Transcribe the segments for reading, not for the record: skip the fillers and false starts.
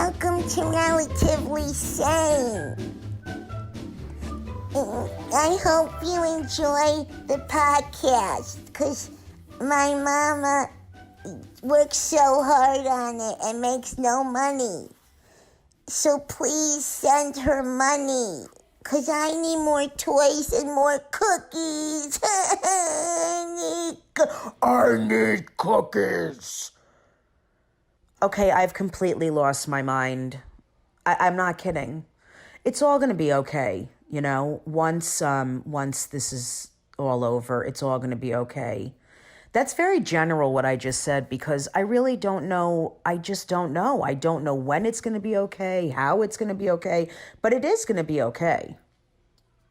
Welcome to Relatively Sane. I hope you enjoy the podcast, because my mama works so hard on it and makes no money. So please send her money, because I need more toys and more cookies. I need cookies. Okay, I've completely lost my mind. I'm not kidding. It's all going to be okay, you know? Once this is all over, it's all going to be okay. That's very general what I just said, because I really don't know. I just don't know. I don't know when it's going to be okay, how it's going to be okay, but it is going to be okay.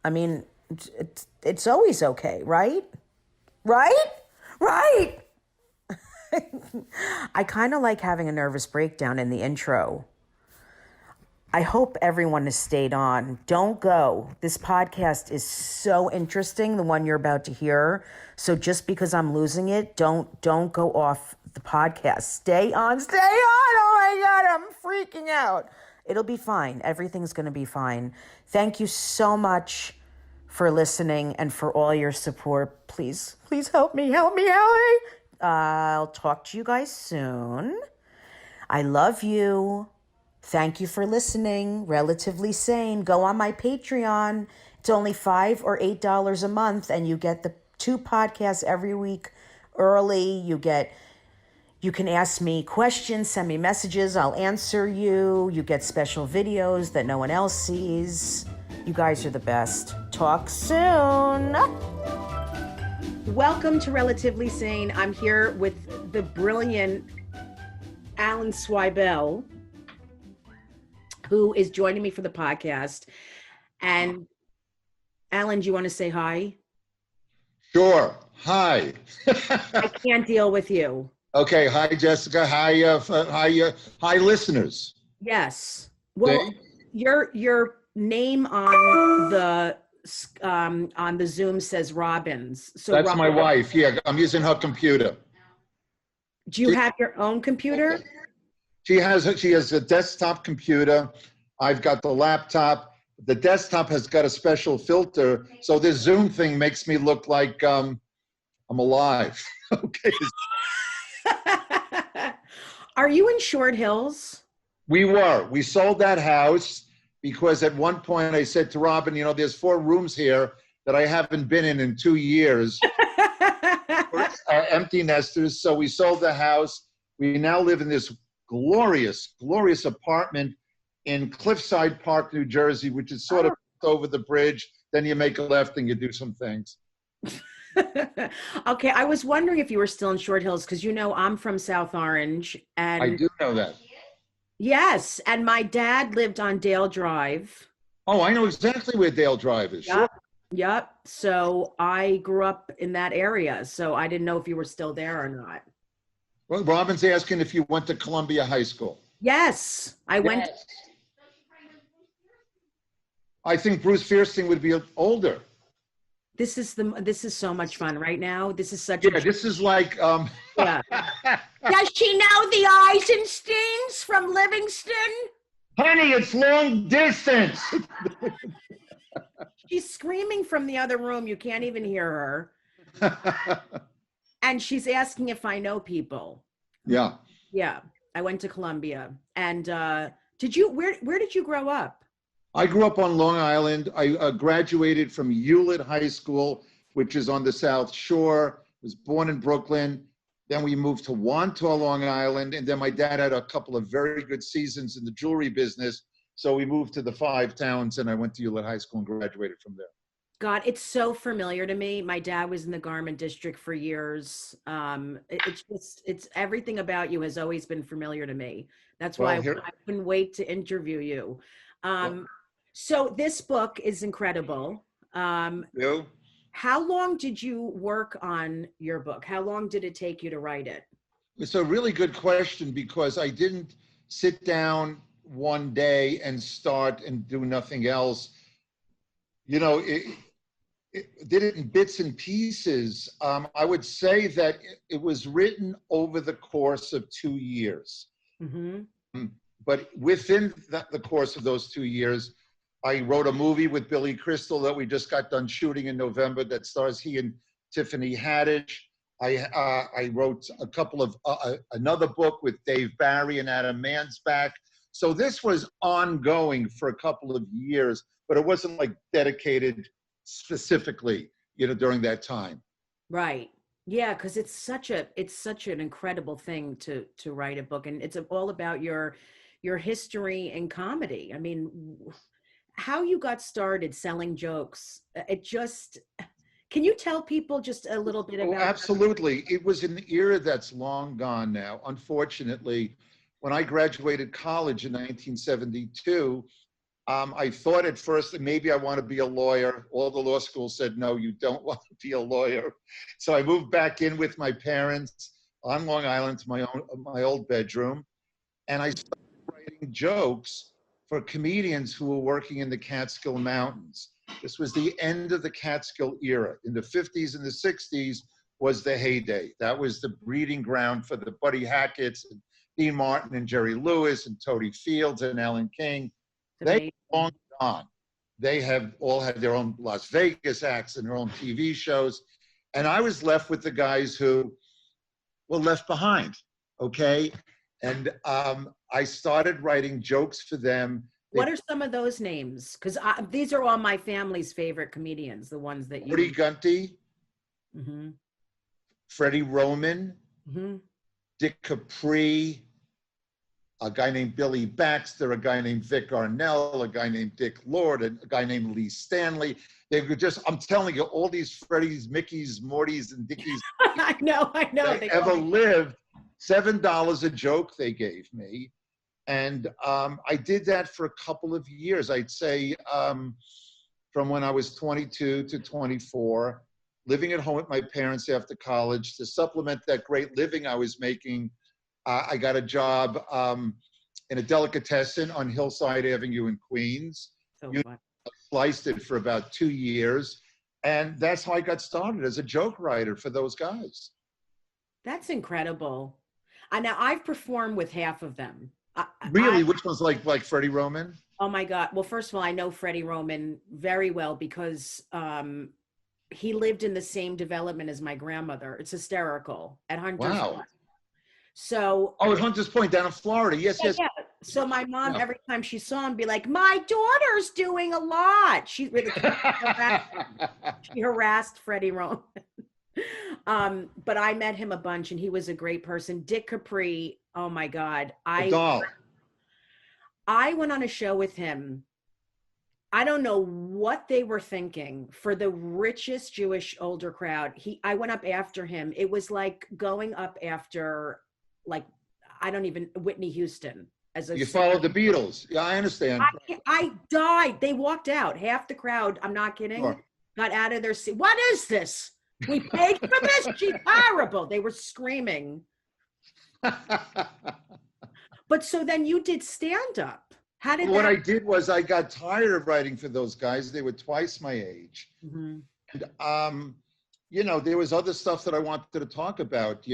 I mean, it's always okay, right? Right? I kind of like having a nervous breakdown in the intro. I hope everyone has stayed on. Don't go. This podcast is so interesting, the one you're about to hear. So just because I'm losing it, don't go off the podcast. Stay on. Oh my God, I'm freaking out. It'll be fine. Everything's going to be fine. Thank you so much for listening and for all your support. Please help me. I'll talk to you guys soon. I love you. Thank you for listening. Relatively Sane. Go on my Patreon. It's only $5 or $8 a month, and you get the 2 podcasts every week early. You can ask me questions, send me messages. I'll answer you. You get special videos that no one else sees. You guys are the best. Talk soon. Welcome to Relatively Sane. I'm here with the brilliant Alan Zweibel, who is joining me for the podcast. And Alan, do you want to say hi? Sure. Hi. I can't deal with you. Okay. Hi, Jessica. Hi, listeners. Yes. Well, your name on the Zoom says Robbins. So that's my wife. Yeah, I'm using her computer. Do you have your own computer? She has a desktop computer. I've got the laptop. The desktop has got a special filter, so this Zoom thing makes me look like I'm alive. Okay. Are you in Short Hills? We sold that house because at one point I said to Robin, there's 4 rooms here that I haven't been in 2 years. Empty nesters. So we sold the house. We now live in this glorious apartment in Cliffside Park, New Jersey, which is sort of over the bridge. Then you make a left and you do some things. Okay, I was wondering if you were still in Short Hills, because I'm from South Orange. And I do know that. Yes, and my dad lived on Dale Drive. Oh, I know exactly where Dale Drive is. Yep. So I grew up in that area, so I didn't know if you were still there or not. Well, Robin's asking if you went to Columbia High School. Yes, I went. I think Bruce Fierstein would be older. This is so much fun right now. This is such this is like Yeah. Does she know the Eisensteins from Livingston? Honey, it's long distance. She's screaming from the other room. You can't even hear her. And she's asking if I know people. Yeah. Yeah. I went to Columbia. And where did you grow up? I grew up on Long Island. I graduated from Hewlett High School, which is on the South Shore. Was born in Brooklyn. Then we moved to Wantaw, Long Island. And then my dad had a couple of very good seasons in the jewelry business. So we moved to the 5 towns, and I went to Hewlett High School and graduated from there. God, it's so familiar to me. My dad was in the garment district for years. It's everything about you has always been familiar to me. That's why I couldn't wait to interview you. So this book is incredible. How long did you work on your book? How long did it take you to write it? It's a really good question, because I didn't sit down one day and start and do nothing else. It did it in bits and pieces. I would say that it was written over the course of 2 years. Mm-hmm. but within the course of those 2 years, I wrote a movie with Billy Crystal that we just got done shooting in November that stars he and Tiffany Haddish. I wrote a couple of another book with Dave Barry and Adam Mansbach. So this was ongoing for a couple of years, but it wasn't like dedicated specifically, during that time. Right. Yeah, because it's such an incredible thing to write a book, and it's all about your history and comedy. I mean, how you got started selling jokes. Can you tell people just a little bit about absolutely. It was an era that's long gone now. Unfortunately, when I graduated college in 1972, I thought at first that maybe I want to be a lawyer. All the law schools said, no, you don't want to be a lawyer. So I moved back in with my parents on Long Island to my old bedroom. And I started writing jokes for comedians who were working in the Catskill Mountains. This was the end of the Catskill era. In the 50s and the 60s was the heyday. That was the breeding ground for the Buddy Hackett's, and Dean Martin and Jerry Lewis and Toady Fields and Alan King. They long gone. They have all had their own Las Vegas acts and their own TV shows. And I was left with the guys who were left behind, okay? And I started writing jokes for them. What are some of those names? Because these are all my family's favorite comedians, the ones that you... Woody Gunty, Mm-hmm. Freddie Roman, Mm-hmm. Dick Capri, a guy named Billy Baxter, a guy named Vic Arnell, a guy named Dick Lord, a guy named Lee Stanley. They were just, I'm telling you, all these Freddies, Mickeys, Mortys, and Dickies I know. that ever lived, $7 a joke they gave me. And I did that for a couple of years. I'd say from when I was 22 to 24, living at home with my parents after college to supplement that great living I was making. I got a job in a delicatessen on Hillside Avenue in Queens. So You fun. sliced it for about 2 years. And that's how I got started as a joke writer for those guys. That's incredible. Now I've performed with half of them. Really? Which one's like Freddie Roman? Oh my God. Well, first of all, I know Freddie Roman very well because he lived in the same development as my grandmother. It's hysterical at Hunter's Wow. Point. So Oh, at Hunter's Point down in Florida. Yes, yes. yeah. So my mom, every time she saw him, be like, my daughter's doing a lot. She really she harassed Freddie Roman. But I met him a bunch and he was a great person. Dick Capri, oh my God. I went on a show with him. I don't know what they were thinking for the richest Jewish older crowd. I went up after him. It was like going up after, like, I don't even, Whitney Houston. You followed the Beatles. Yeah, I understand. I died. They walked out. Half the crowd, I'm not kidding, Sure. got out of their seat. What is this? We paid for this? She's horrible. They were screaming. But so then you did stand up. How did What I did was I got tired of writing for those guys. They were twice my age. Mhm. And, there was other stuff that I wanted to talk about.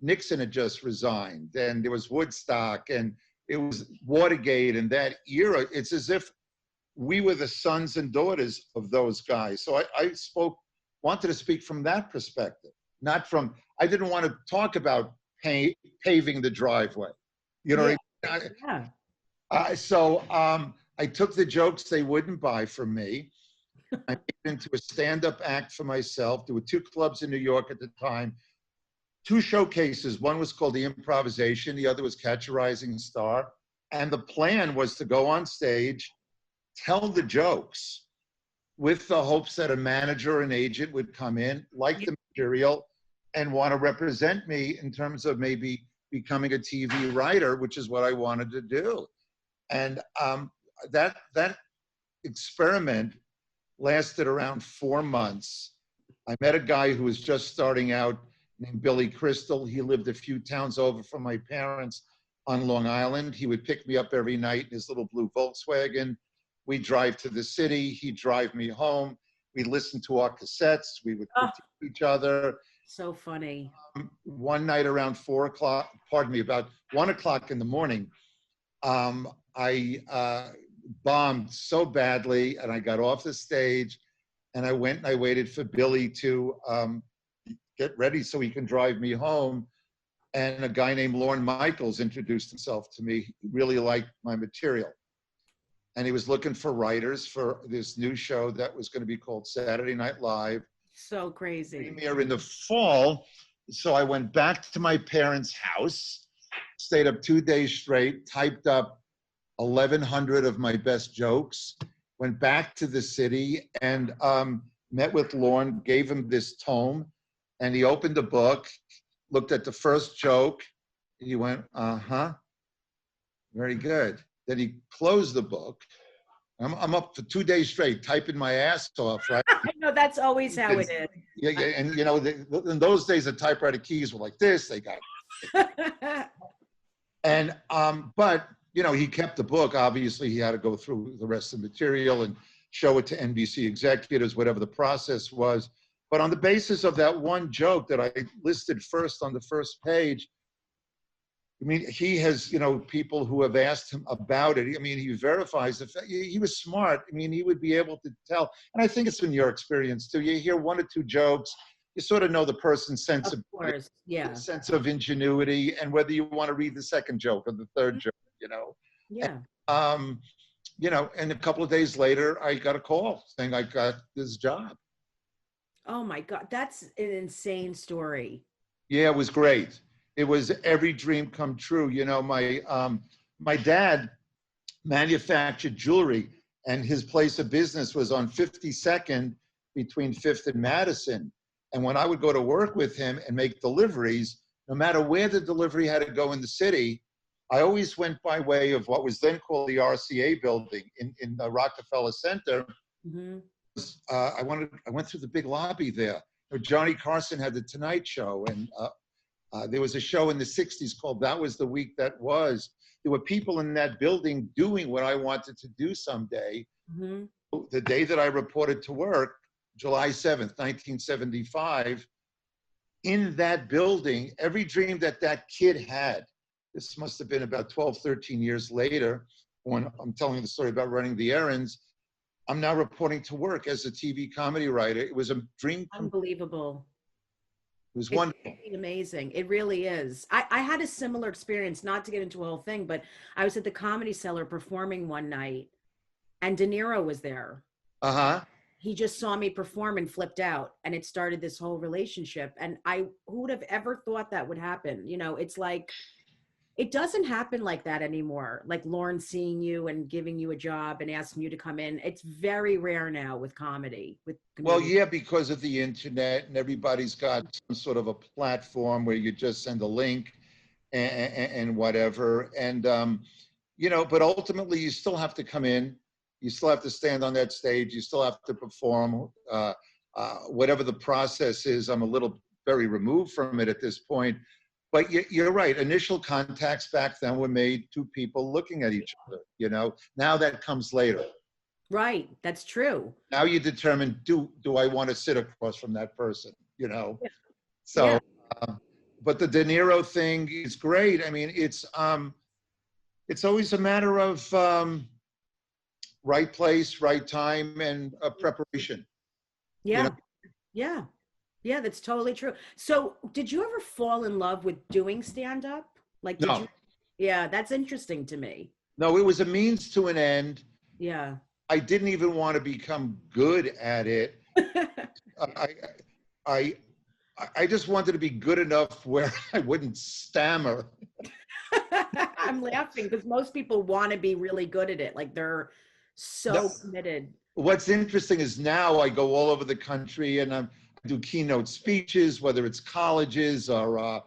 Nixon had just resigned, and there was Woodstock, and it was Watergate, and that era. It's as if we were the sons and daughters of those guys. So I wanted to speak from that perspective, not from, I didn't want to talk about paving the driveway. Yeah. So I took the jokes they wouldn't buy from me. I made it into a stand-up act for myself. There were 2 clubs in New York at the time, 2 showcases. One was called The Improvisation. The other was Catch a Rising Star. And the plan was to go on stage, tell the jokes with the hopes that a manager or an agent would come in, like the material, and want to represent me in terms of maybe becoming a TV writer, which is what I wanted to do. And that experiment lasted around 4 months. I met a guy who was just starting out named Billy Crystal. He lived a few towns over from my parents on Long Island. He would pick me up every night in his little blue Volkswagen. We'd drive to the city. He'd drive me home. We'd listen to our cassettes. We would critique each other. So funny. One night around about 1 o'clock in the morning, I bombed so badly, and I got off the stage, and I went and I waited for Billy to get ready so he can drive me home. And a guy named Lorne Michaels introduced himself to me. He really liked my material. And he was looking for writers for this new show that was going to be called Saturday Night Live. So crazy. Premiere in the fall. So I went back to my parents' house, stayed up 2 days straight, typed up 1,100 of my best jokes, went back to the city and met with Lorne, gave him this tome, and he opened the book, looked at the first joke, he went, uh-huh, very good. Then he closed the book. I'm up for 2 days straight, typing my ass off, right? I know, that's always how it is. Yeah, and you know, in those days, the typewriter keys were like this, they got. And, but, you know, he kept the book. Obviously, he had to go through the rest of the material and show it to NBC executives, whatever the process was. But on the basis of that one joke that I listed first on the first page, I mean, he has, you know, people who have asked him about it. I mean, he verifies the fact he was smart. I mean, he would be able to tell. And I think it's been your experience too. You hear one or two jokes, you sort of know the person's sense of course, yeah. sense of ingenuity, and whether you want to read the second joke or the third joke, you know. Yeah. And, you know, and a couple of days later, I got a call saying I got this job. Oh my God, that's an insane story. Yeah, it was great. It was every dream come true. You know, my dad manufactured jewelry, and his place of business was on 52nd between 5th and Madison. And when I would go to work with him and make deliveries, no matter where the delivery had to go in the city, I always went by way of what was then called the RCA building in the Rockefeller Center. Mm-hmm. I went through the big lobby there. Johnny Carson had the Tonight Show, and there was a show in the 60s called That Was the Week That Was. There were people in that building doing what I wanted to do someday. Mm-hmm. The day that I reported to work, July 7th, 1975, in that building, every dream that that kid had, this must have been about 12, 13 years later, when I'm telling the story about running the errands, I'm now reporting to work as a TV comedy writer. It was a dream. Unbelievable. It was wonderful. It's amazing. It really is. I had a similar experience, not to get into a whole thing, but I was at the Comedy Cellar performing one night, and De Niro was there. Uh-huh. He just saw me perform and flipped out, and it started this whole relationship. And who would have ever thought that would happen? You know, it's like, it doesn't happen like that anymore. Like Lorne seeing you and giving you a job and asking you to come in. It's very rare now with comedy. Well, yeah, because of the internet, and everybody's got some sort of a platform where you just send a link and whatever. And, you know, but ultimately you still have to come in. You still have to stand on that stage. You still have to perform. Whatever the process is, I'm a little very removed from it at this point. But you're right. Initial contacts back then were made to people looking at each other, you know. Now that comes later. Right. That's true. Now you determine, do I want to sit across from that person, you know? Yeah. So, yeah. But the De Niro thing is great. I mean, it's always a matter of right place, right time, and preparation. Yeah. You know? Yeah. Yeah, that's totally true. So did you ever fall in love with doing stand-up? Like, did No. you? Yeah, that's interesting to me. No, it was a means to an end. Yeah. I didn't even want to become good at it. I just wanted to be good enough where I wouldn't stammer. I'm laughing because most people want to be really good at it. Like they're so committed. What's interesting is now I go all over the country and I do keynote speeches, whether it's colleges or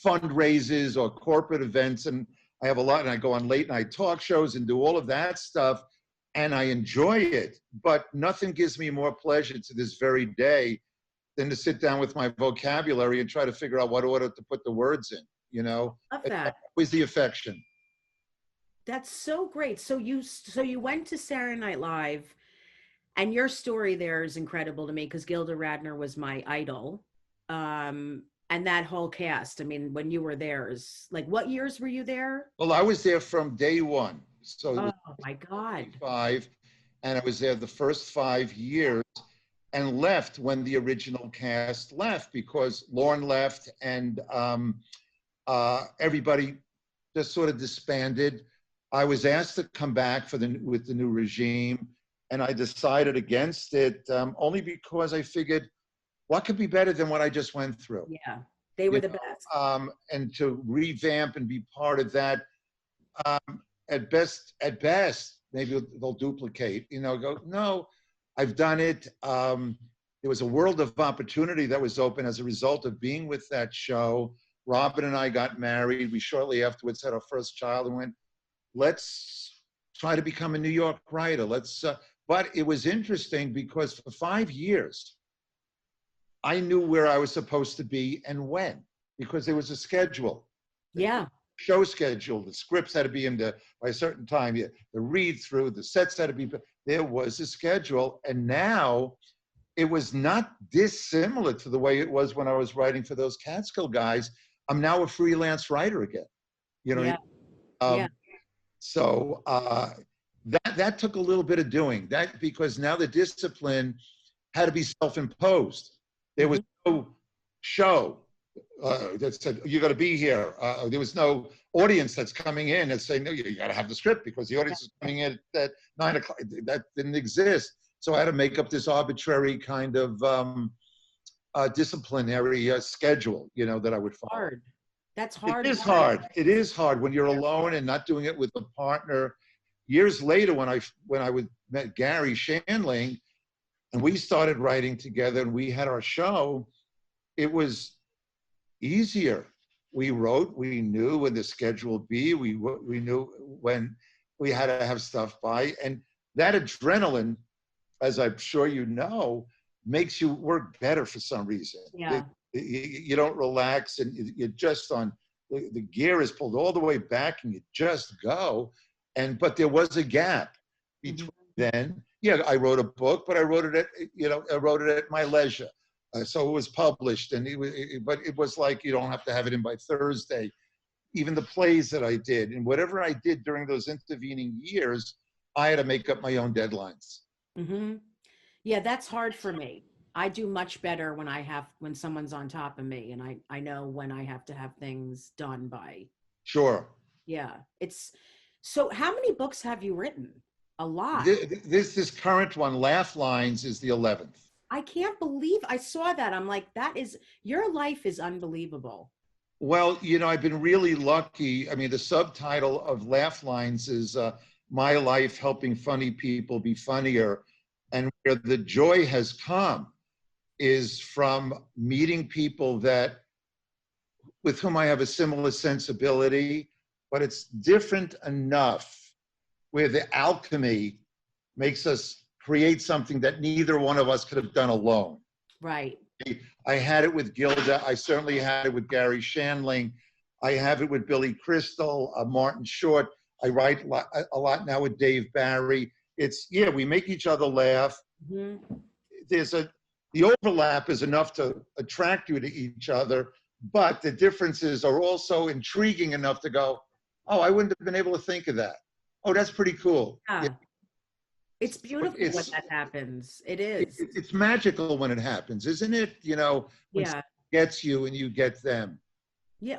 fundraisers or corporate events. And I have a lot, and I go on late night talk shows and do all of that stuff. And I enjoy it, but nothing gives me more pleasure to this very day than to sit down with my vocabulary and try to figure out what order to put the words in, you know? Love that. Always the affection. That's so great. So you went to Saturday Night Live, and your story there is incredible to me because Gilda Radner was my idol. And And that whole cast, I mean, when you were there, is like, what years were you there? Well, I was there from day one. So it was Oh my God. 5, and I was there the first 5 years and left when the original cast left because Lauren left and everybody just sort of disbanded. I was asked to come back with the new regime, and I decided against it only because I figured, what could be better than what I just went through? Yeah, they were the best. And to revamp and be part of that, at best, maybe they'll duplicate. Go, no, I've done it. There was a world of opportunity that was open as a result of being with that show. Robin and I got married. We shortly afterwards had our first child and went, let's try to become a New York writer. But it was interesting because for 5 years, I knew where I was supposed to be and when, because there was a schedule. Yeah. Show schedule, the scripts had to be by a certain time, the read through, the sets had to be, there was a schedule. And now it was not dissimilar to the way it was when I was writing for those Catskill guys. I'm now a freelance writer again, Yeah. Yeah. So that took a little bit of doing that, because now the discipline had to be self-imposed. There was no show that said, you got to be here. There was no audience that's coming in and saying, no, you got to have the script because the audience is coming in at 9 o'clock. That didn't exist. So I had to make up this arbitrary kind of disciplinary schedule, that I would follow. Hard. That's hard. It is hard. It is hard when you're alone and not doing it with a partner. Years later, when I met Garry Shandling, and we started writing together and we had our show, it was easier. We wrote, we knew when the schedule would be, we knew when we had to have stuff by. And that adrenaline, as I'm sure you know, makes you work better for some reason. Yeah. You don't relax and you're just on, the gear is pulled all the way back and you just go. But there was a gap between then. Yeah, I wrote a book, but I wrote it at my leisure. So it was published, but it was like, you don't have to have it in by Thursday. Even the plays that I did and whatever I did during those intervening years, I had to make up my own deadlines. Mm-hmm. Yeah, that's hard for me. I do much better when someone's on top of me, and I know when I have to have things done by. Sure. Yeah. So how many books have you written? A lot. This current one, Laugh Lines, is the 11th. I can't believe I saw that. I'm like, your life is unbelievable. Well, I've been really lucky. I mean, the subtitle of Laugh Lines is My Life Helping Funny People Be Funnier. And where the joy has come is from meeting people with whom I have a similar sensibility, but it's different enough where the alchemy makes us create something that neither one of us could have done alone. Right. I had it with Gilda. I certainly had it with Garry Shandling. I have it with Billy Crystal, Martin Short. I write a lot now with Dave Barry. We make each other laugh. Mm-hmm. The overlap is enough to attract you to each other, but the differences are also intriguing enough to go, oh, I wouldn't have been able to think of that. Oh, that's pretty cool. Yeah. It's beautiful when that happens. It is. It's magical when it happens, isn't it? When someone gets you and you get them. Yeah.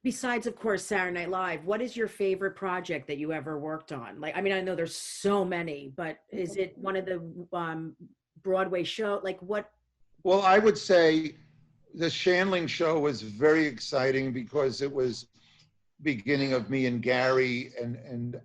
Besides, of course, Saturday Night Live, what is your favorite project that you ever worked on? I know there's so many, but is it one of the Broadway show? What? Well, I would say the Shandling show was very exciting because it was beginning of me and Garry, and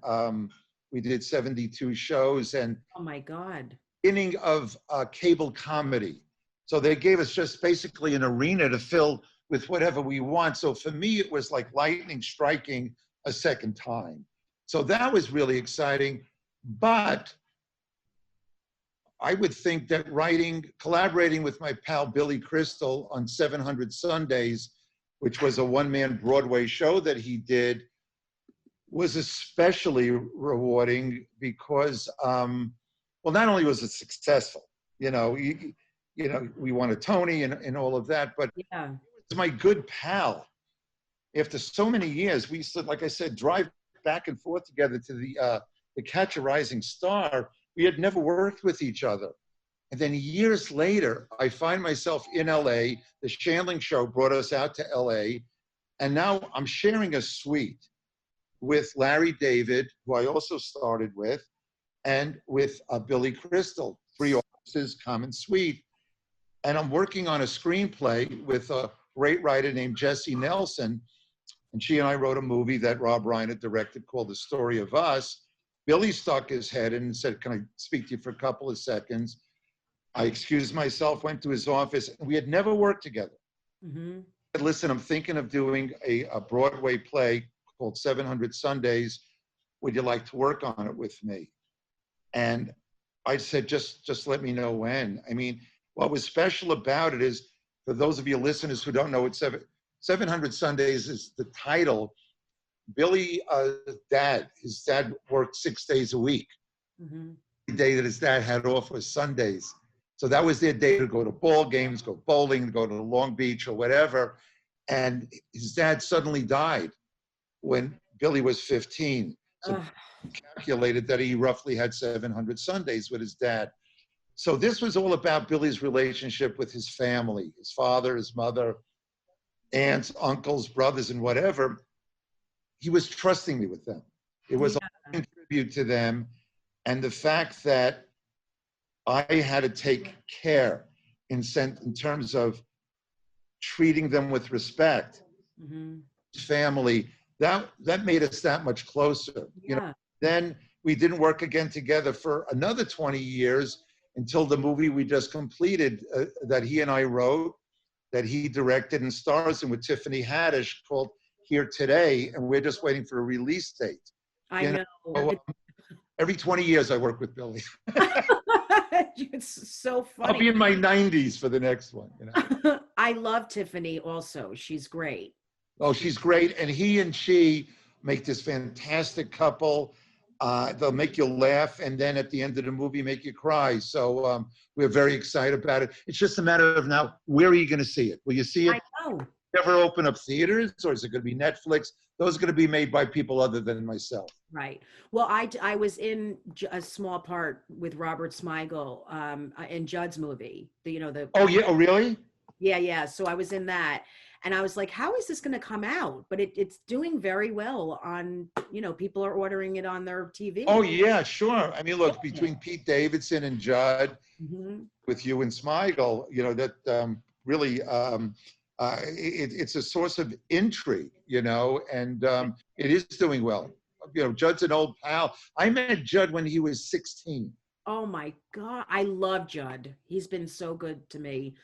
we did 72 shows, and oh my God, beginning of cable comedy. So they gave us just basically an arena to fill with whatever we want. So for me, it was like lightning striking a second time. So that was really exciting. But I would think that collaborating with my pal Billy Crystal on 700 Sundays, which was a one-man Broadway show that he did, was especially rewarding because, not only was it successful, we won a Tony and all of that, but Yeah. it's my good pal. After so many years, we used to, like I said, drive back and forth together to the Catch a Rising Star. We had never worked with each other. And then years later, I find myself in LA. The Shandling show brought us out to LA. And now I'm sharing a suite with Larry David, who I also started with, and with Billy Crystal, 3 offices, common suite. And I'm working on a screenplay with a great writer named Jessie Nelson. And she and I wrote a movie that Rob Reiner directed called The Story of Us. Billy stuck his head in and said, "Can I speak to you for a couple of seconds?" I excused myself, went to his office, and we had never worked together. Mm-hmm. I said, "Listen, I'm thinking of doing a Broadway play called 700 Sundays. Would you like to work on it with me?" And I said, just let me know when. I mean, what was special about it is, for those of you listeners who don't know what 700 Sundays is the title, Billy's dad worked 6 days a week. Mm-hmm. The day that his dad had off was Sundays. So that was their day to go to ball games, go bowling, go to Long Beach or whatever. And his dad suddenly died when Billy was 15. So calculated that he roughly had 700 Sundays with his dad. So this was all about Billy's relationship with his family, his father, his mother, aunts, uncles, brothers, and whatever. He was trusting me with them. It was a tribute to them. And the fact that I had to take care in terms of treating them with respect, Mm-hmm. family, that made us that much closer. Yeah. Then we didn't work again together for another 20 years until the movie we just completed that he and I wrote, that he directed and stars in with Tiffany Haddish, called Here Today, and we're just waiting for a release date. I know. Every 20 years I work with Billy. It's so funny. I'll be in my 90s for the next one. I love Tiffany also. She's great. Oh, she's great. And he and she make this fantastic couple. They'll make you laugh, and then at the end of the movie, make you cry. So we're very excited about it. It's just a matter of now, where are you going to see it? Will you see it? I know. Ever open up theaters, or is it going to be Netflix? Those are going to be made by people other than myself. Right. Well, I was in a small part with Robert Smigel in Judd's movie. Oh yeah. Oh really? Yeah. So I was in that, and I was like, how is this going to come out? But it's doing very well on, people are ordering it on their TV. Oh yeah, sure. I mean, look, between Pete Davidson and Judd, Mm-hmm. with you and Smigel, that really, it's a source of intrigue, and it is doing well. Judd's an old pal. I met Judd when he was 16. Oh my God. I love Judd. He's been so good to me.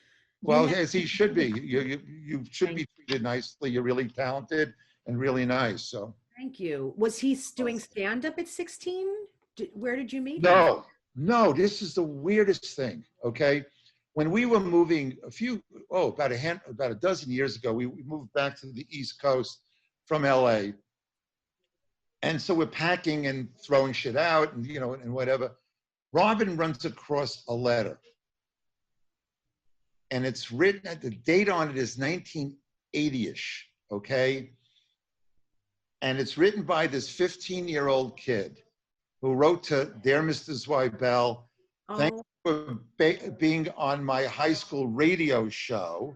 Well, as he should be. You should be treated nicely. You're really talented and really nice. So. Thank you. Was he doing stand-up at 16? Where did you meet him? No, this is the weirdest thing, okay? When we were moving about a dozen years ago, we moved back to the East Coast from LA. And so we're packing and throwing shit out and, and whatever. Robin runs across a letter. And it's written, the date on it is 1980-ish, okay? And it's written by this 15-year-old kid who wrote to Dear Mr. Zweibel, thank you for being on my high school radio show.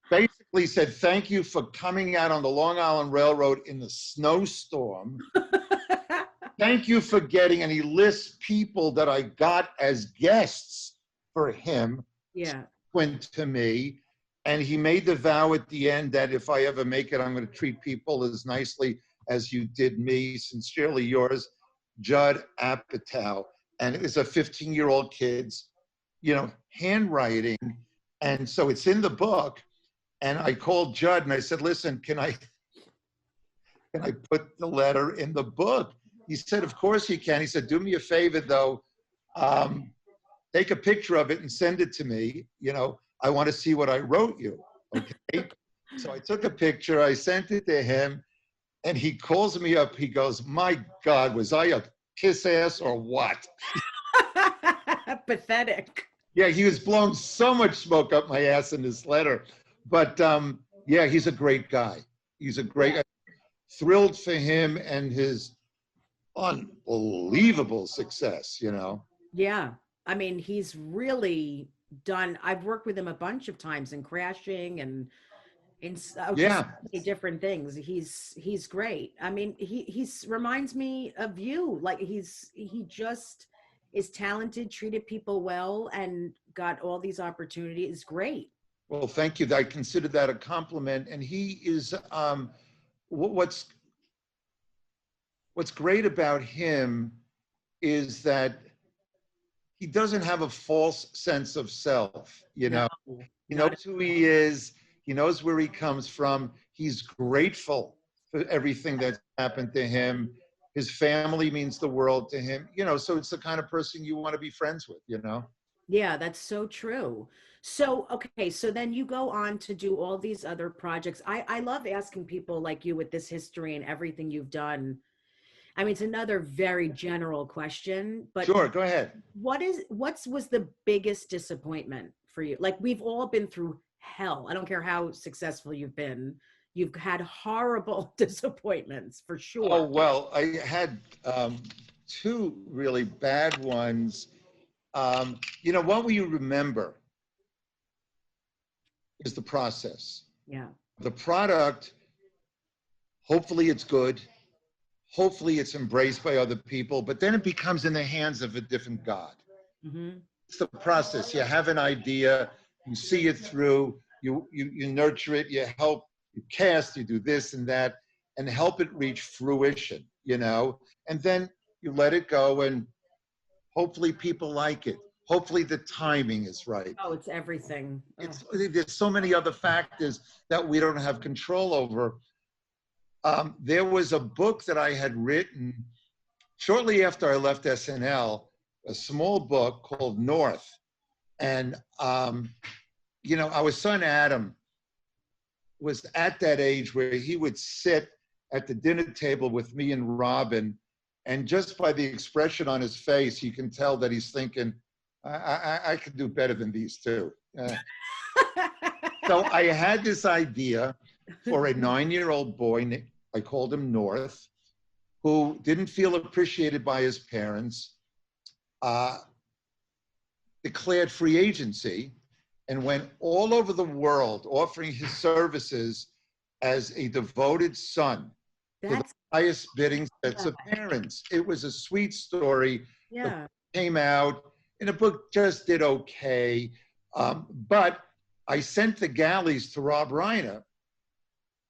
Basically said, thank you for coming out on the Long Island Railroad in the snowstorm. Thank you for getting, and he lists people that I got as guests for him. Yeah. Went to me, and he made the vow at the end that if I ever make it, I'm going to treat people as nicely as you did me. Sincerely yours, Judd Apatow. And it was a 15-year-old kid's, handwriting. And so it's in the book. And I called Judd and I said, listen, can I put the letter in the book? He said, of course you can. He said, do me a favor though. Take a picture of it and send it to me. I want to see what I wrote you. Okay. So I took a picture, I sent it to him, and he calls me up. He goes, my God, was I a kiss ass or what? Pathetic. Yeah, he was blowing so much smoke up my ass in this letter. But yeah, he's a great guy. He's a great guy. Thrilled for him and his unbelievable success, you know. Yeah. I mean, he's really done, I've worked with him a bunch of times in Crashing and in just so Yeah. many different things. He's great. I mean, he's reminds me of you. Like he just is talented, treated people well, and got all these opportunities. Great. Well, thank you. I consider that a compliment. And he is what's great about him is that he doesn't have a false sense of self, you know. No, He not knows who he is. He knows where he comes from. He's grateful for everything that's happened to him. His family means the world to him, you know, so it's the kind of person you want to be friends with, you know. Yeah, that's so true. So, okay, so then you go on to do all these other projects. I love asking people like you with this history and everything you've done. I mean, it's another very general question, but Sure, go ahead. what's was the biggest disappointment for you? Like we've all been through hell. I don't care how successful you've been. You've had horrible disappointments for Oh, sure. well, I had two really bad ones. You know, what we remember is the process. Yeah. The product, hopefully it's good. Hopefully it's embraced by other people, but then it becomes in the hands of a different God. Mm-hmm. It's the process. You have an idea, you see it through, you nurture it, you help, you cast, you do this and that, and help it reach fruition, you know? And then you let it go and hopefully people like it. Hopefully the timing is right. Oh, it's everything. There's so many other factors that we don't have control over. There was a book that I had written shortly after I left SNL, a small book called North. And, you know, our son Adam was at that age where he would sit at the dinner table with me and Robin. And just by the expression on his face, you can tell that he's thinking, I could do better than these two. So I had this idea for a 9-year-old boy, I called him North, who didn't feel appreciated by his parents, declared free agency, and went all over the world offering his services as a devoted son to the highest bidding sets of parents. It was a sweet story. Yeah. The book came out, and the book just did okay. But I sent the galleys to Rob Reiner.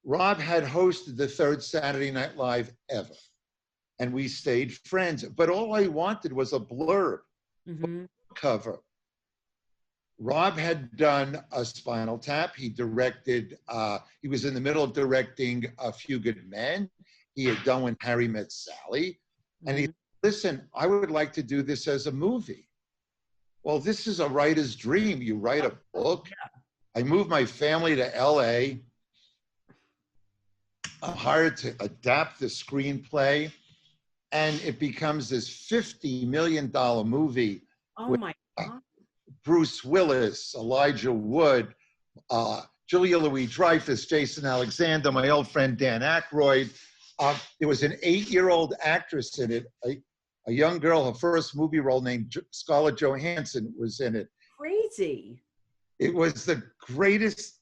Rob had hosted the third Saturday Night Live ever, and we stayed friends. But all I wanted was a blurb, cover. Rob had done a Spinal Tap. He directed, he was in the middle of directing A Few Good Men. He had done When Harry Met Sally. And he said, listen, I would like to do this as a movie. Well, this is a writer's dream. You write a book. I moved my family to LA. I'm hired to adapt the screenplay, and it becomes this $50 million movie. Oh my God. Bruce Willis, Elijah Wood, Julia Louis-Dreyfus, Jason Alexander, my old friend Dan Aykroyd. There was an 8-year-old actress in it, a young girl, her first movie role named Scarlett Johansson was in it. Crazy. It was the greatest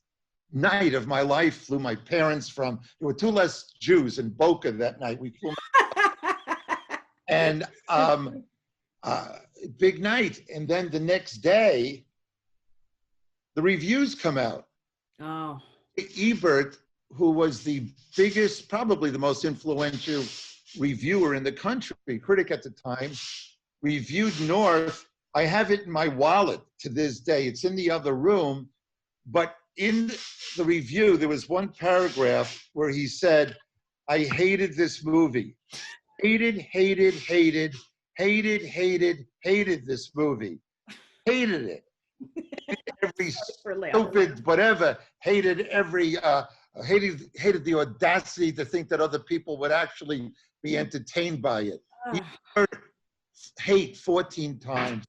night of my life. Flew my parents from, there were 2 less Jews in Boca that night. We flew and big night. And then the next day, the reviews come out. Oh. Ebert, who was the biggest, probably the most influential reviewer in the country, critic at the time, reviewed North. I have it in my wallet to this day. It's in the other room. But in the review, there was one paragraph where he said, I hated this movie. Hated this movie. Hated it. Every stupid whatever. Hated every, hated the audacity to think that other people would actually be entertained by it. He heard hate 14 times.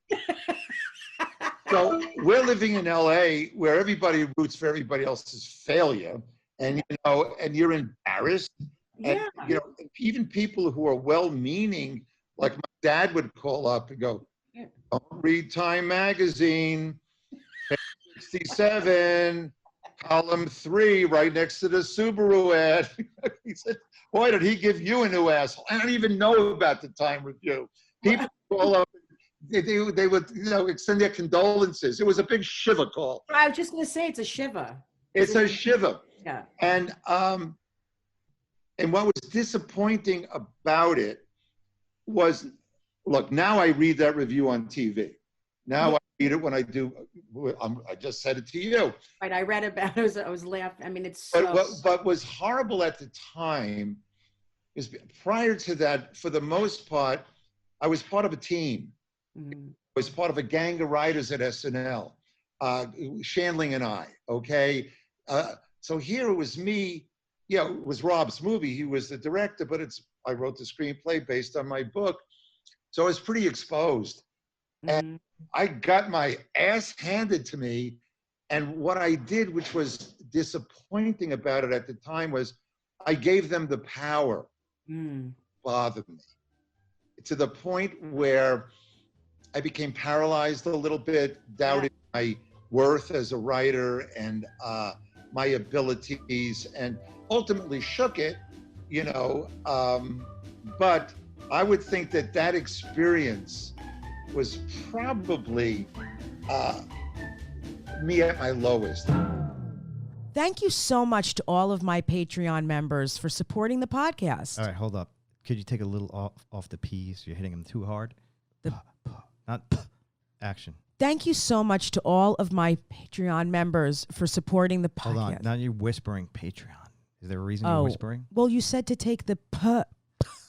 So we're living in LA where everybody roots for everybody else's failure. And, and you're embarrassed. And, even people who are well-meaning, like my dad would call up and go, don't read Time Magazine, page 67, column 3, right next to the Subaru ad. He said, why did he give you a new asshole? I don't even know about the Time Review. People call up, they would, extend their condolences. It was a big shiva call. I was just going to say, it's a shiva. It's a shiva. Yeah. And what was disappointing about it was, look, now I read that review on TV. Now I read it when I do, I just said it to you. Right, I read about it, I was laughing. I mean, it's so... But was horrible at the time is prior to that, for the most part, I was part of a team. I was part of a gang of writers at SNL, Shandling and I, okay? So here it was me, it was Rob's movie. He was the director, but I wrote the screenplay based on my book. So I was pretty exposed. And I got my ass handed to me. And what I did, which was disappointing about it at the time, was I gave them the power. Bothered me. To the point where I became paralyzed a little bit, doubted my worth as a writer and my abilities, and ultimately shook it, but I would think that experience was probably me at my lowest. Thank you so much to all of my Patreon members for supporting the podcast. All right, hold up. Could you take a little off the P's? You're hitting them too hard. Not action. Thank you so much to all of my Patreon members for supporting the podcast. Hold on. Now you're whispering Patreon. Is there a reason you're whispering? Well, you said to take the p.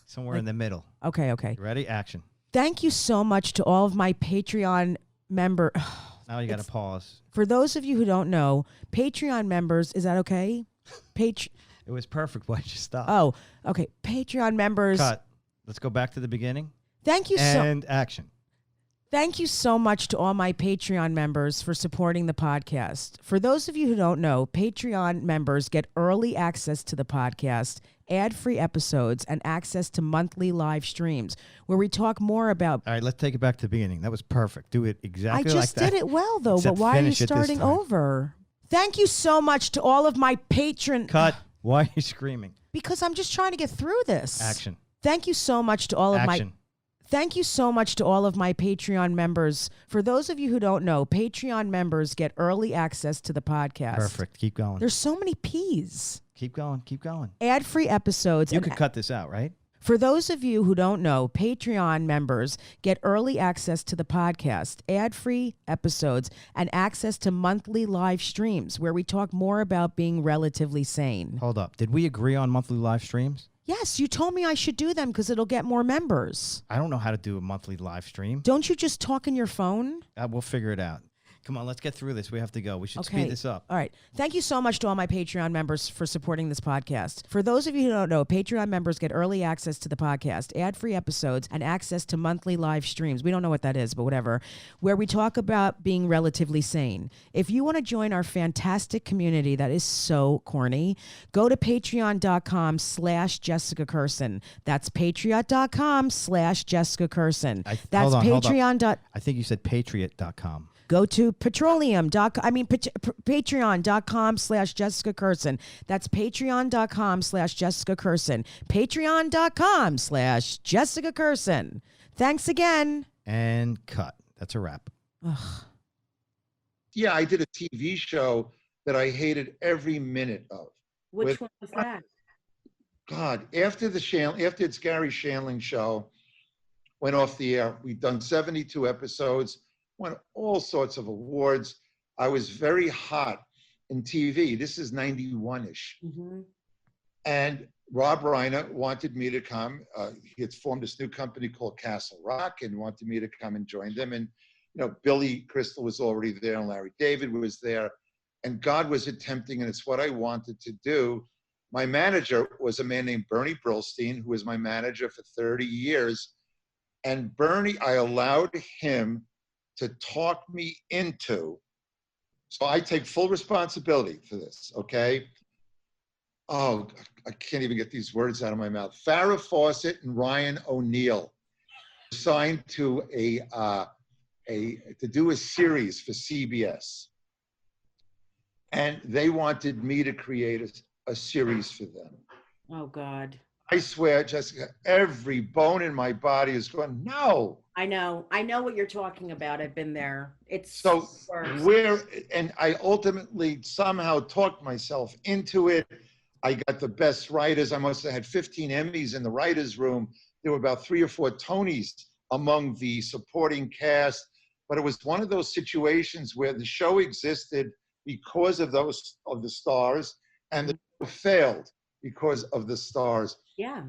Somewhere in the middle. Okay. You ready? Action. Thank you so much to all of my Patreon member. Now you got to pause. For those of you who don't know, Patreon members, is that okay? It was perfect. Why'd you stop? Oh, okay. Patreon members. Cut. Let's go back to the beginning. Thank you And action. Thank you so much to all my Patreon members for supporting the podcast. For those of you who don't know, Patreon members get early access to the podcast, ad-free episodes, and access to monthly live streams where we talk more about... All right, let's take it back to the beginning. That was perfect. Do it exactly like that. I just did it well, though, but why are you starting over? Thank you so much to all of my patron... Cut. Why are you screaming? Because I'm just trying to get through this. Action. Thank you so much to all of Action. Thank you so much to all of my Patreon members. For those of you who don't know, Patreon members get early access to the podcast. Perfect. Keep going. There's so many P's. Keep going. Keep going. Ad-free episodes. You could cut this out, right? For those of you who don't know, Patreon members get early access to the podcast, ad-free episodes, and access to monthly live streams where we talk more about being relatively sane. Hold up. Did we agree on monthly live streams? Yes, you told me I should do them because it'll get more members. I don't know how to do a monthly live stream. Don't you just talk in your phone? We'll figure it out. Come on, let's get through this. We have to go. We should speed this up. All right. Thank you so much to all my Patreon members for supporting this podcast. For those of you who don't know, Patreon members get early access to the podcast, ad-free episodes, and access to monthly live streams. We don't know what that is, but whatever, where we talk about being relatively sane. If you want to join our fantastic community that is so corny, go to patreon.com/Jessica Kirson. That's patreon.com/Jessica Kirson. That's Patreon. I think you said patriot.com. Go to patreon.com/Jessica Kirson. That's patreon.com/Jessica Kirson. Patreon.com/Jessica Kirson. Thanks again. And cut. That's a wrap. Ugh. Yeah, I did a TV show that I hated every minute of. Which one was that? God, after it's Garry Shandling show went off the air, we'd done 72 episodes, won all sorts of awards. I was very hot in TV. This is 91-ish. Mm-hmm. And Rob Reiner wanted me to come. He had formed this new company called Castle Rock and wanted me to come and join them. And, Billy Crystal was already there and Larry David was there. And God was attempting, and it's what I wanted to do. My manager was a man named Bernie Brillstein, who was my manager for 30 years. And Bernie, I allowed him to talk me into, so I take full responsibility for this, okay? Oh, I can't even get these words out of my mouth. Farrah Fawcett and Ryan O'Neal signed to to do a series for CBS. And they wanted me to create a series for them. Oh, God. I swear, Jessica, every bone in my body is going, no. I know what you're talking about. I've been there. It's So worse. and I ultimately somehow talked myself into it. I got the best writers. I must have had 15 Emmys in the writers' room. There were about 3 or 4 Tonys among the supporting cast. But it was one of those situations where the show existed because of the stars, and the show failed because of the stars. Yeah.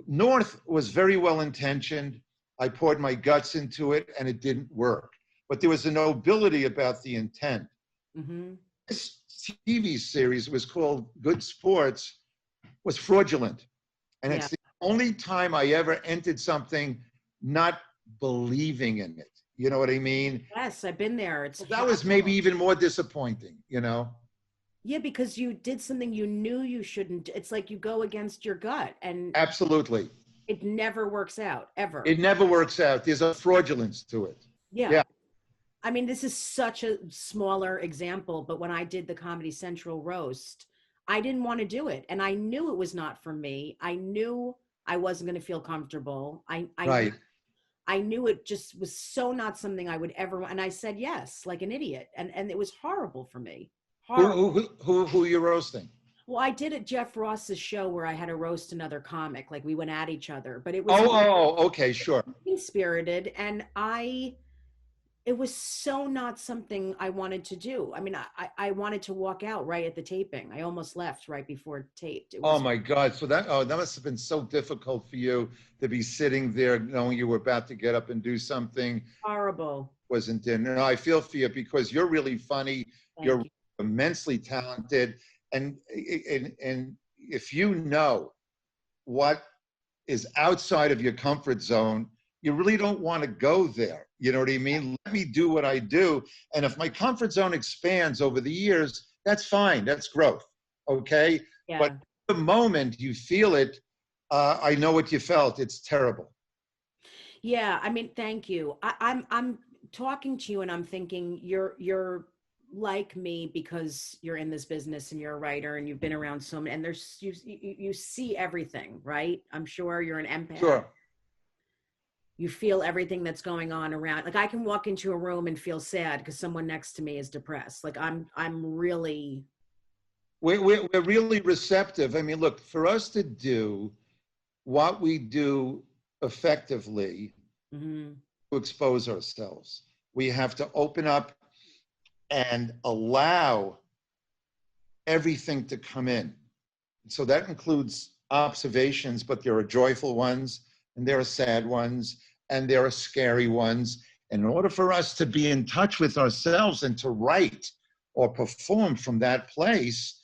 North was very well intentioned. I poured my guts into it, and it didn't work. But there was a nobility about the intent. Mm-hmm. This TV series was called Good Sports, was fraudulent. And it's the only time I ever entered something not believing in it. You know what I mean? Yes, I've been there. That was maybe even more disappointing, you know? Yeah, because you did something you knew you shouldn't. It's like you go against your gut, and Absolutely. it never works out, ever. It never works out. There's a fraudulence to it. Yeah. I mean, this is such a smaller example, but when I did the Comedy Central roast, I didn't want to do it. And I knew it was not for me. I knew I wasn't going to feel comfortable. Right. I knew it just was so not something I would ever, and I said yes, like an idiot. And it was horrible for me. Horrible. Who are you roasting? Well, I did at Jeff Ross's show where I had to roast another comic, like we went at each other, but it was Okay, sure. mean-spirited, and it was so not something I wanted to do. I mean, I wanted to walk out right at the taping. I almost left right before it taped. Oh my God. So that must have been so difficult for you to be sitting there knowing you were about to get up and do something. Horrible. Wasn't dinner. No, I feel for you because you're really funny. You're You. immensely talented. And if you know what is outside of your comfort zone, you really don't want to go there. You know what I mean? Let me do what I do. And if my comfort zone expands over the years, that's fine. That's growth. Okay. Yeah. But the moment you feel it, I know what you felt. It's terrible. Yeah. I mean, thank you. I'm talking to you and I'm thinking you're like me because you're in this business and you're a writer and you've been around so many, and there's, you see everything, right? I'm sure you're an empath. Sure. You feel everything that's going on around. Like I can walk into a room and feel sad because someone next to me is depressed. Like I'm really. We're really receptive. I mean, look, for us to do what we do effectively, Mm-hmm. to expose ourselves, we have to open up and allow everything to come in. So that includes observations, but there are joyful ones, and there are sad ones, and there are scary ones. And in order for us to be in touch with ourselves and to write or perform from that place,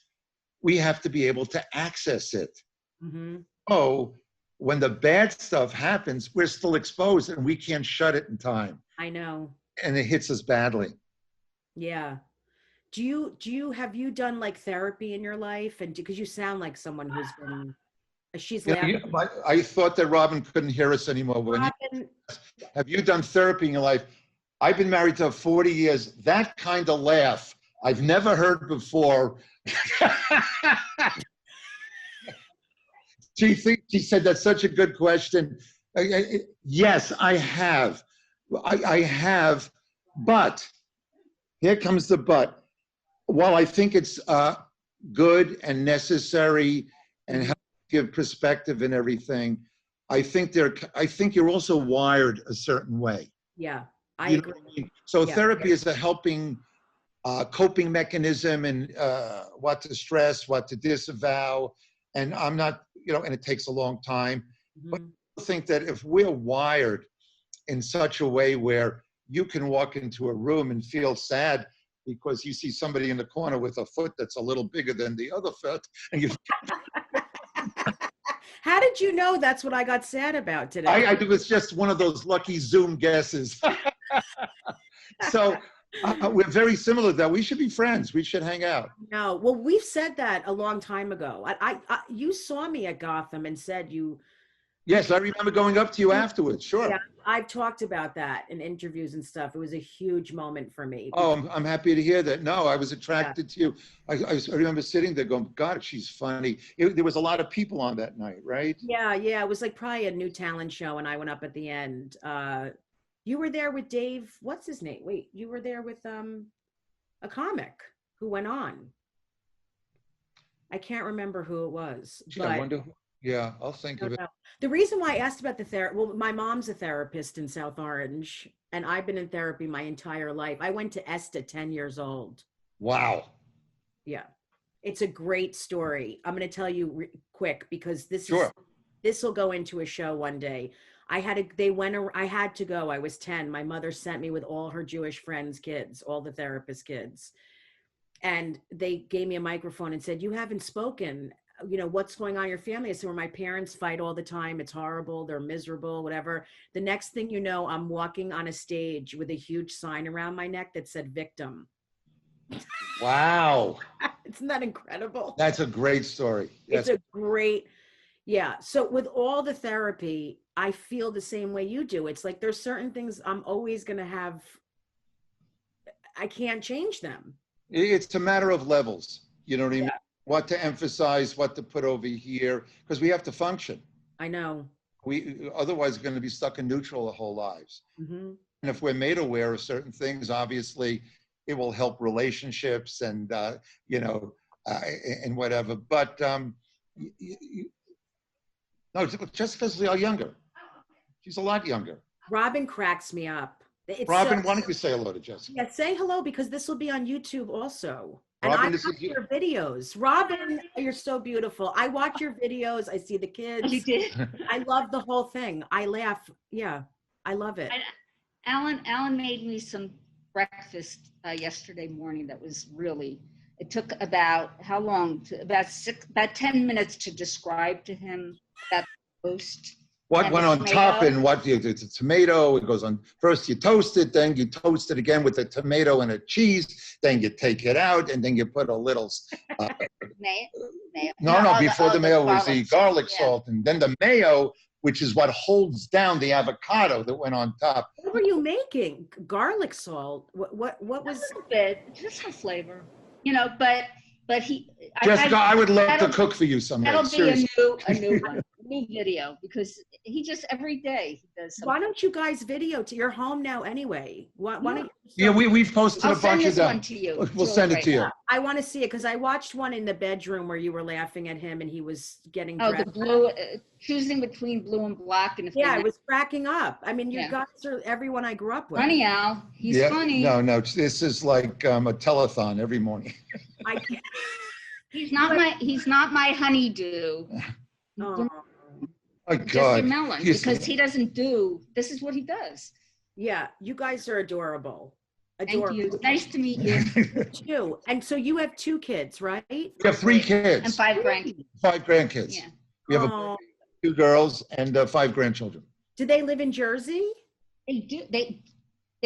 we have to be able to access it. Mm-hmm. Oh, when the bad stuff happens, we're still exposed and we can't shut it in time. I know. And it hits us badly. Yeah. Have you done like therapy in your life? And because you sound like someone who's been, she's laughing. I thought that Robin couldn't hear us anymore. Have you done therapy in your life? I've been married to 40 years. That kind of laugh I've never heard before. She said that's such a good question. Yes, I have. I have, but here comes the but. While I think it's good and necessary and help give perspective and everything, I think you're also wired a certain way. Yeah, I agree. What I mean? So therapy is a helping coping mechanism and what to stress, what to disavow. And I'm not, and it takes a long time. Mm-hmm. But I think that if we're wired in such a way where you can walk into a room and feel sad because you see somebody in the corner with a foot that's a little bigger than the other foot, and you How did you know that's what I got sad about today? It was just one of those lucky Zoom guesses. So we're very similar, though. We should be friends. We should hang out. No, well, we've said that a long time ago. You saw me at Gotham and said you. Yes, I remember going up to you afterwards. Sure. Yeah, I've talked about that in interviews and stuff. It was a huge moment for me. Oh, I'm happy to hear that. No, I was attracted to you. I remember sitting there going, God, she's funny. There was a lot of people on that night, right? Yeah. It was like probably a new talent show, and I went up at the end. You were there with Dave. What's his name? Wait, you were there with a comic who went on. I can't remember who it was. Gee, but I wonder. Yeah, I'll think of it. The reason why I asked about the therapy, well, my mom's a therapist in South Orange, and I've been in therapy my entire life. I went to ESTA 10 years old. Wow. Yeah. It's a great story. I'm going to tell you quick because this will go into a show one day. I had to go. I was 10. My mother sent me with all her Jewish friends' kids, all the therapist kids. And they gave me a microphone and said, you haven't spoken. You know, what's going on in your family? I said, well, my parents fight all the time. It's horrible. They're miserable, whatever. The next thing you know, I'm walking on a stage with a huge sign around my neck that said victim. Wow. Isn't that incredible? That's a great story. It's a great, yeah. So with all the therapy, I feel the same way you do. It's like there's certain things I'm always going to have. I can't change them. It's a matter of levels. You know what I mean? What to emphasize, what to put over here, because we have to function. I know. We otherwise are going to be stuck in neutral the whole lives. Mm-hmm. And if we're made aware of certain things, obviously, it will help relationships and and whatever. But no, Jessica's younger. She's a lot younger. Robin cracks me up. Robin, why don't you say hello to Jessica? Yeah, say hello because this will be on YouTube also. And Robin, I watch your videos. Robin, you're so beautiful. I watch your videos. I see the kids. You did? I love the whole thing. I laugh. Yeah, I love it. Alan made me some breakfast yesterday morning that was really, it took about, how long? About 10 minutes to describe to him that toast. What went on top and what, it's a tomato, it goes on, first you toast it, then you toast it again with a tomato and a cheese, then you take it out, and then you put a little... mayo. No, before the mayo was the garlic yeah. salt, and then the mayo, which is what holds down the avocado that went on top. What were you making? Garlic salt? What was... A little bit, just for flavor, but he... Jessica, I would love to cook for you someday. That'll Seriously. be a new one. New video, because he just every day he does something. Why don't you guys video to your home now anyway? Why don't Yeah, we've posted I'll a bunch of send this them. one to you. We'll send it to you. I want to see it because I watched one in the bedroom where you were laughing at him and he was getting Oh, dressed. the blue, choosing between blue and black, and if Yeah, I was cracking up. I mean, you guys are everyone I grew up with. funny, Al. He's funny. No, this is like a telethon every morning. I can't. He's not my honeydew. Oh. My Just God. your melon, because he doesn't do. This is what he does. Yeah, you guys are adorable. Thank you. Nice to meet you. Too. And so you have 2 kids, right? We have 3 kids. And 5 grandkids. 5 grandkids. Yeah. We have 2 girls and 5 grandchildren. Do they live in Jersey? They do. They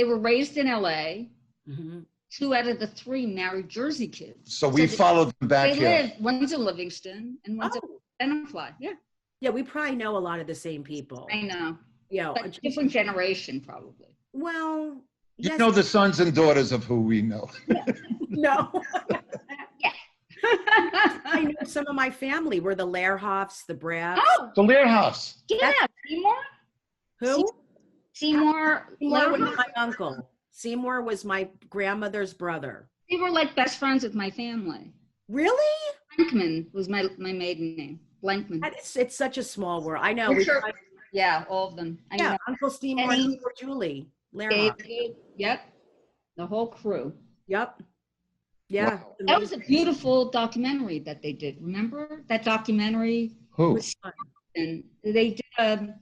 were raised in LA. Mm-hmm. 2 out of the 3 married Jersey kids. So we followed them back They here. live. One's in Livingston and one's in Benfly. Yeah. Yeah, we probably know a lot of the same people. I know. Yeah. But different generation, probably. Well, You yes. know the sons and daughters of who we know. No. Yeah. I know some of my family were the Lehrhoffs, the Braffs. Oh, The Lear House. yeah. Seymour? Who? Seymour Seymour was my uncle. Seymour was my grandmother's brother. They were like best friends with my family. Really? Blankman was my maiden name. Blankman. It's such a small world. I know. For sure. Yeah, all of them. I know. Uncle Seymour, Eddie, Seymour Julie, Lehrhoff. David, yep. The whole crew. Yep. Yeah. Wow. That was a beautiful documentary that they did. Remember that documentary? Who? And they did.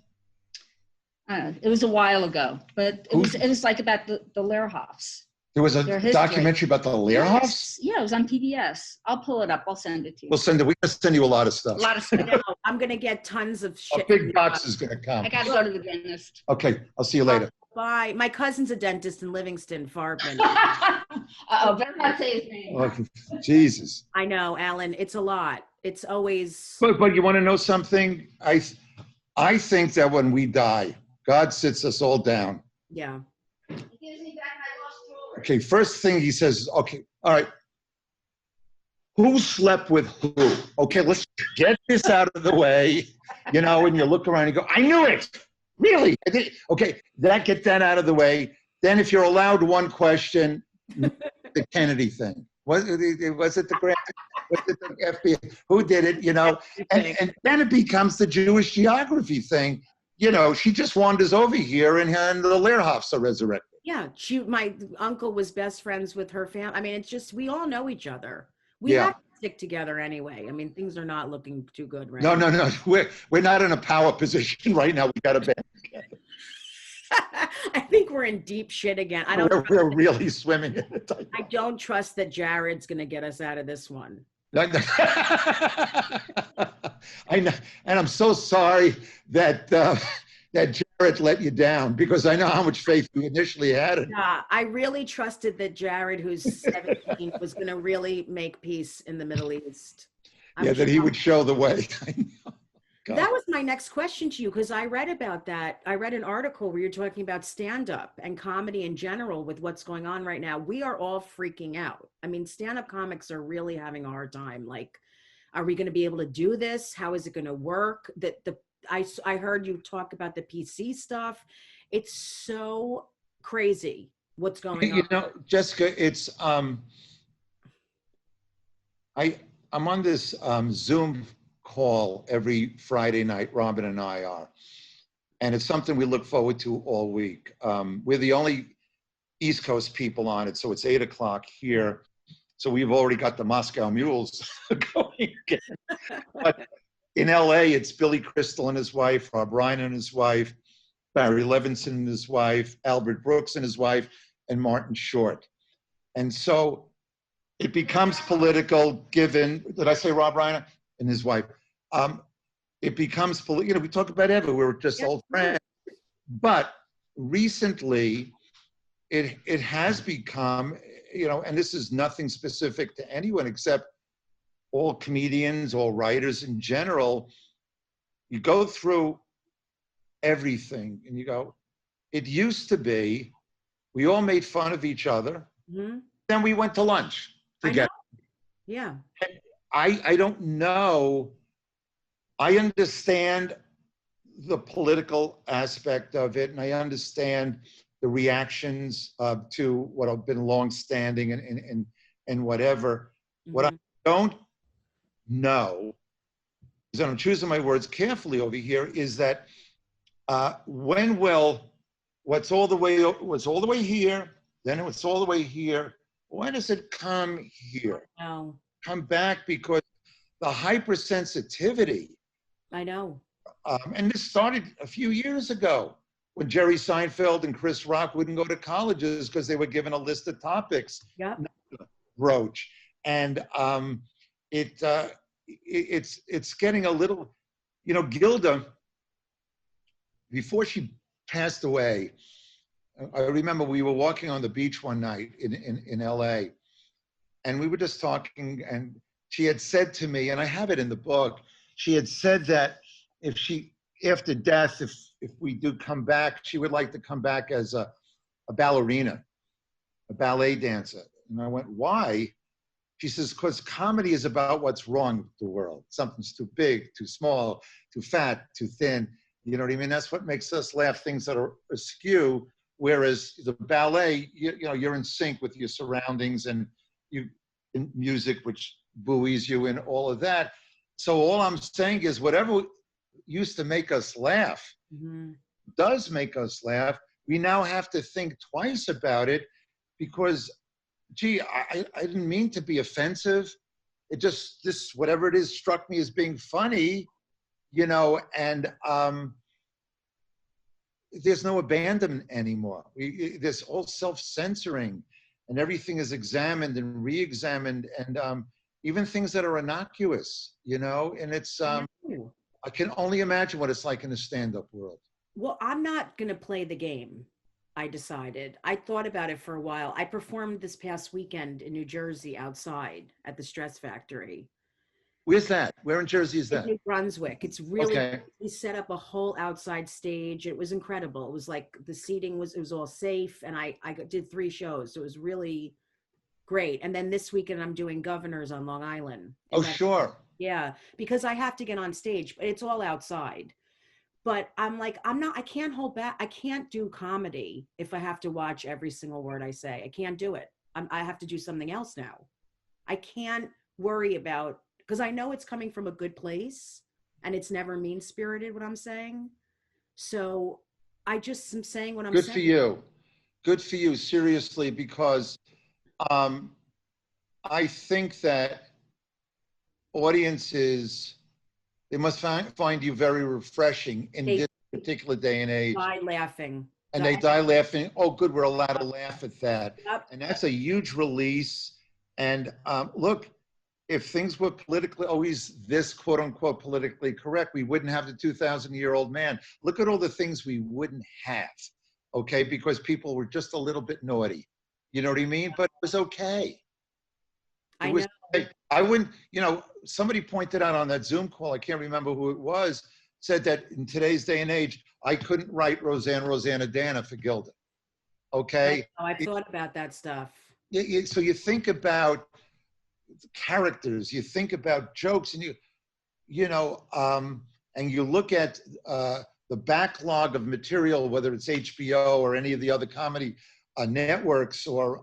It was a while ago, but it was like about the Lehrhoffs. There was a Their history. documentary about the Lehrhoffs? Yes. Yeah, it was on PBS. I'll pull it up. I'll send it to you. We're going to send you a lot of stuff. A lot of stuff. No, I'm gonna get tons of A shit. big box is going to come. I got to go to the dentist. Okay, I'll see you later. Bye. My cousin's a dentist in Livingston, Farbman. Uh-oh, better not say his name. Okay. Jesus. I know, Alan. It's a lot. It's always. But you want to know something? I think that when we die, God sits us all down. Yeah. He gives me back my lost drawer. Okay, first thing he says, okay, all right. Who slept with who? Okay, let's get this out of the way. You know, and you look around and you go, I knew it. Really? Okay, get that out of the way. Then if you're allowed one question, the Kennedy thing. Was it the grand? Was it the FBI? Who did it? You know, and then it becomes the Jewish geography thing. You know, she just wanders over here and the Lehrhoffs are resurrected. Yeah, my uncle was best friends with her family. I mean, it's just, we all know each other. We Yeah. have to stick together anyway. I mean, things are not looking too good right No. now. We're not in a power position right now. We got to band together. I think we're in deep shit again. We're really swimming in it. I don't trust that Jared's going to get us out of this one. I know, and I'm so sorry that that Jared let you down, because I know how much faith you initially had in him. Yeah, I really trusted that Jared, who's 17, was going to really make peace in the Middle East. Yeah, that he would show the way. I know. God. That was my next question to you, because I read about that. I read an article where you're talking about stand-up and comedy in general with what's going on right now. We are all freaking out. I mean, stand-up comics are really having a hard time. Like, are we going to be able to do this? How is it going to work? I heard you talk about the PC stuff. It's so crazy what's going on. You know, Jessica, it's I'm on this Zoom call every Friday night. Robin and I are, and it's something we look forward to all week. We're the only East Coast people on it, so it's 8:00 here. So we've already got the Moscow Mules going again. But in LA, it's Billy Crystal and his wife, Rob Reiner and his wife, Barry Levinson and his wife, Albert Brooks and his wife, and Martin Short. And so it becomes political, given, did I say Rob Reiner and his wife? It becomes political, you know, we talk about Ever, we were just old friends. But recently, it has become, you know, and this is nothing specific to anyone except all comedians, all writers in general. You go through everything and you go, it used to be, we all made fun of each other. Mm-hmm. Then we went to lunch together. Yeah. And I don't know. I understand the political aspect of it, and I understand the reactions to what have been longstanding and whatever. Mm-hmm. What I don't know, is, and I'm choosing my words carefully over here, is that when will what's all the way here, then it's all the way here. When does it come here? No. Come back, because the hypersensitivity. I know. And this started a few years ago when Jerry Seinfeld and Chris Rock wouldn't go to colleges because they were given a list of topics. Yeah. Roach. And it's getting a little, you know, Gilda, before she passed away, I remember we were walking on the beach one night in LA, and we were just talking, and she had said to me, and I have it in the book, she had said that after death, if we do come back, she would like to come back as a ballerina, a ballet dancer. And I went, why? She says, because comedy is about what's wrong with the world. Something's too big, too small, too fat, too thin. You know what I mean? That's what makes us laugh, things that are askew. Whereas the ballet, you know, you're in sync with your surroundings, and you in music, which buoys you in all of that. So all I'm saying is, whatever used to make us laugh does make us laugh. We now have to think twice about it, because, gee, I didn't mean to be offensive. It just, whatever it is, struck me as being funny, you know, and there's no abandonment anymore. There's all self-censoring. and everything is examined and re-examined, and even things that are innocuous, you know, and it's, No. I can only imagine what it's like in the stand-up world. Well, I'm not going to play the game. I decided. I thought about it for a while. I performed this past weekend in New Jersey outside at the Stress Factory. Where's that? Where in Jersey is In that? New Brunswick. It's really, Okay. we set up a whole outside stage. It was incredible. It was like the seating was, it was all safe. And I did 3 shows. So it was really great. And then this weekend I'm doing Governors on Long Island. Oh, sure. Yeah, because I have to get on stage, but it's all outside. But I'm like, I can't hold back. I can't do comedy if I have to watch every single word I say. I can't do it. I have to do something else now. I can't worry about, because I know it's coming from a good place and it's never mean-spirited what I'm saying. So I just am saying what I'm saying. Good for you. Good for you, seriously, because I think that audiences, they must find you very refreshing in this particular day and age. Die laughing. And they die laughing. Oh, good, we're allowed to laugh at that. Yep. And that's a huge release. And look, if things were politically always this quote unquote politically correct, we wouldn't have the 2,000-year-old man. Look at all the things we wouldn't have, okay? Because people were just a little bit naughty. You know what I mean? But it was okay. I know. I wouldn't, you know, somebody pointed out on that Zoom call, I can't remember who it was, said that in today's day and age, I couldn't write Rosanna Dana for Gilda. Okay? I've thought about that stuff. So you think about characters, you think about jokes, and you know, and you look at the backlog of material, whether it's HBO or any of the other comedy networks, or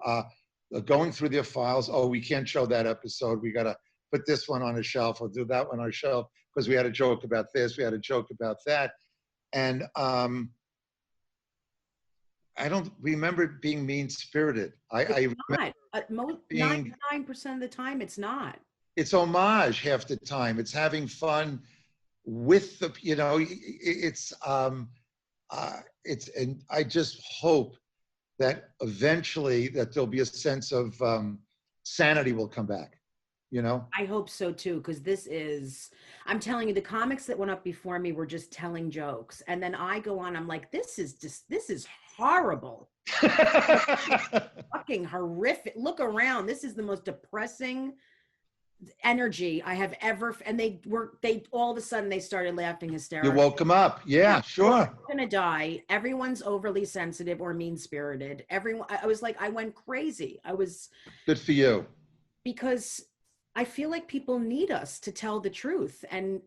going through their files. Oh, we can't show that episode. We got to put this one on a shelf or do that one on a shelf because we had a joke about this, we had a joke about that. And I don't remember it being mean-spirited. I remember being 99% of the time, it's not. It's homage half the time. It's having fun with the, you know, it's, and I just hope that eventually that there'll be a sense of sanity will come back, you know? I hope so too, because this is, I'm telling you, the comics that went up before me were just telling jokes. And then I go on, I'm like, this is horrible. Fucking horrific. Look around. This is the most depressing energy I have ever, and they all of a sudden they started laughing hysterically. You woke them up. Yeah, sure. I'm gonna die. Everyone's overly sensitive or mean-spirited. Everyone, I was like, I went crazy. I was. Good for you. Because I feel like people need us to tell the truth, and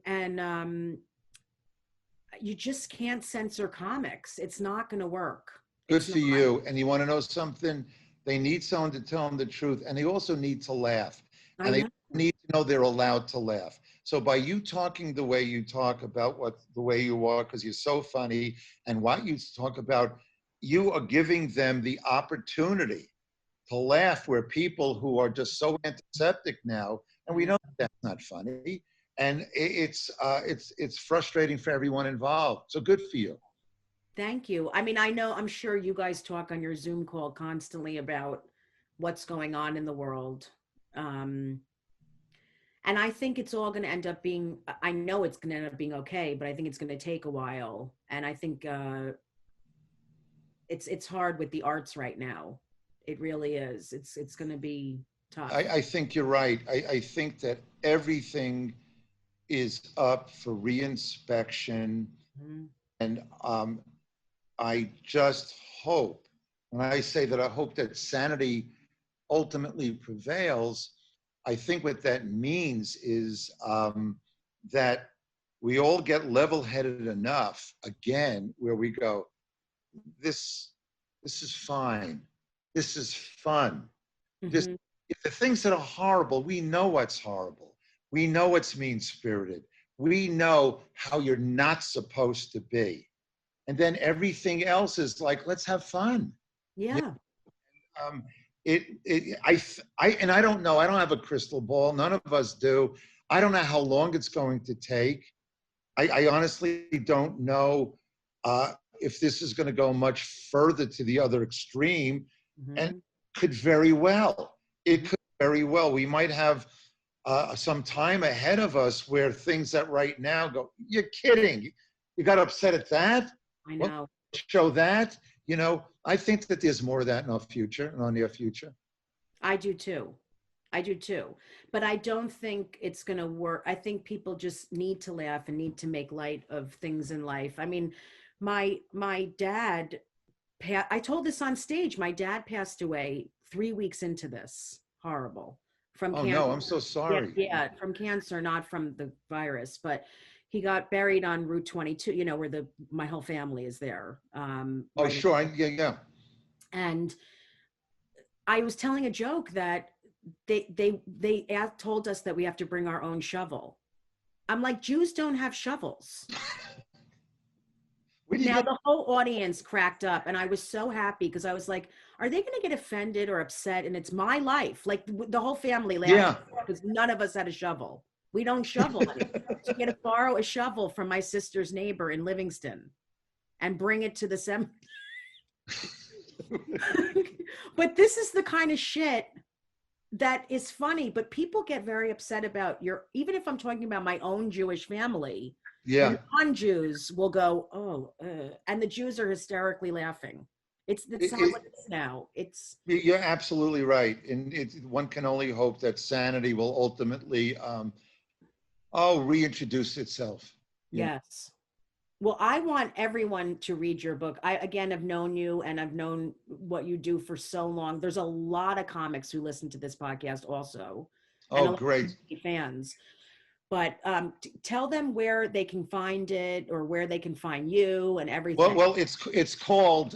you just can't censor comics. It's not gonna work. Good for you. And you want to know something? They need someone to tell them the truth, and they also need to laugh. And they need to know they're allowed to laugh. So by you talking the way you talk about the way you are, because you're so funny, and what you talk about, you are giving them the opportunity to laugh, where people who are just so antiseptic now, and we know that's not funny, and it's frustrating for everyone involved. So good for you. Thank you. I mean, I'm sure you guys talk on your Zoom call constantly about what's going on in the world. And I think it's all going to end up being, I know it's going to end up being okay, but I think it's going to take a while. And I think it's hard with the arts right now. It really is. It's going to be tough. I think you're right. I think that everything is up for reinspection. Mm-hmm. And I just hope, when I say that I hope that sanity ultimately prevails, I think what that means is that we all get level-headed enough again, where we go, this is fine. This is fun. Mm-hmm. The things that are horrible, we know what's horrible. We know what's mean-spirited. We know how you're not supposed to be. And then everything else is like, let's have fun. Yeah. And I don't know, I don't have a crystal ball. None of us do. I don't know how long it's going to take. I honestly don't know if this is going to go much further to the other extreme. Mm-hmm. And could very well. It could very well. We might have some time ahead of us where things that right now go, you're kidding. You got upset at that? I know. Show that? You know, I think that there's more of that in our future, in our near future. I do too. I do too. But I don't think it's going to work. I think people just need to laugh and need to make light of things in life. I mean, my dad, I told this on stage, my dad passed away 3 weeks into this. Horrible. From Oh, cancer. no, I'm so sorry. Yeah, from cancer, not from the virus, but he got buried on Route 22, you know, where my whole family is there. Oh, right sure. Yeah. And I was telling a joke that they told us that we have to bring our own shovel. I'm like, Jews don't have shovels. Now the whole audience cracked up, and I was so happy because I was like, are they going to get offended or upset? And it's my life. Like the whole family laughed because none of us had a shovel. We don't shovel anymore. So you got to borrow a shovel from my sister's neighbor in Livingston and bring it to the cemetery. But this is the kind of shit that is funny, but people get very upset about even if I'm talking about my own Jewish family, non-Jews will go, and the Jews are hysterically laughing. It's how it is now. You're absolutely right. And one can only hope that sanity will ultimately, reintroduce itself. Yes. Well, I want everyone to read your book. I, again, have known you and I've known what you do for so long. There's a lot of comics who listen to this podcast also. Oh, great. Fans. But tell them where they can find it or where they can find you and everything. Well, it's called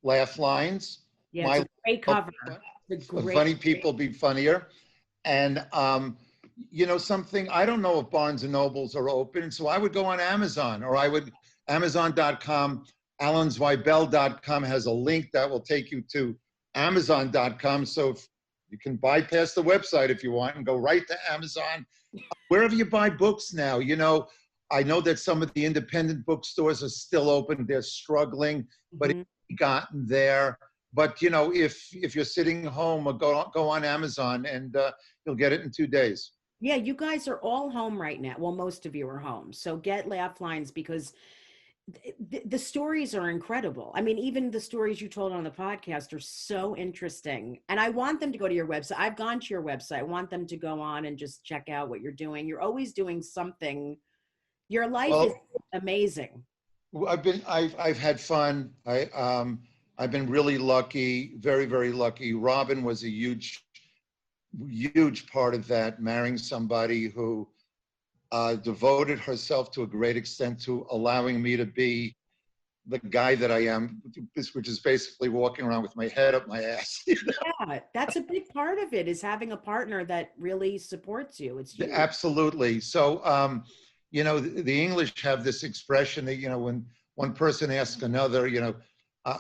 Laugh Lines. Yeah, it's a great cover. Funny people be funnier. And you know something, I don't know if Barnes and Nobles are open, so I would go on Amazon, or Amazon.com. AlanZweibel.com has a link that will take you to Amazon.com, so if you can bypass the website if you want and go right to Amazon. Wherever you buy books now, you know, I know that some of the independent bookstores are still open. They're struggling, but it's gotten there. But, you know, if you're sitting home, go on Amazon and you'll get it in 2 days. Yeah, you guys are all home right now. Well, most of you are home. So get Laugh Lines because the stories are incredible. I mean, even the stories you told on the podcast are so interesting. And I want them to go to your website. I've gone to your website. I want them to go on and just check out what you're doing. You're always doing something. Your life is amazing. I've had fun. I've been really lucky, very, very lucky. Robin was a huge part of that, marrying somebody who devoted herself to a great extent to allowing me to be the guy that I am, which is basically walking around with my head up my ass. You know? Yeah, that's a big part of it, is having a partner that really supports you. It's huge. Absolutely. So, you know, the English have this expression that, you know, when one person asks another, you know,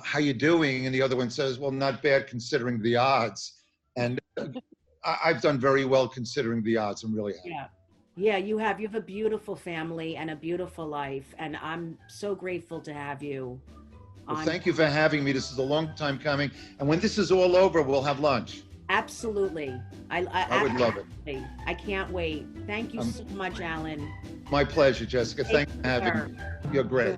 how you doing? And the other one says, well, not bad considering the odds. And I've done very well considering the odds. I'm really happy. Yeah, you have a beautiful family and a beautiful life. And I'm so grateful to have you. Well, thank you for having me. This is a long time coming. And when this is all over, we'll have lunch. Absolutely. I would love it. I can't wait. Thank you so much, Alan. My pleasure, Jessica. Thank you for having me. You're great.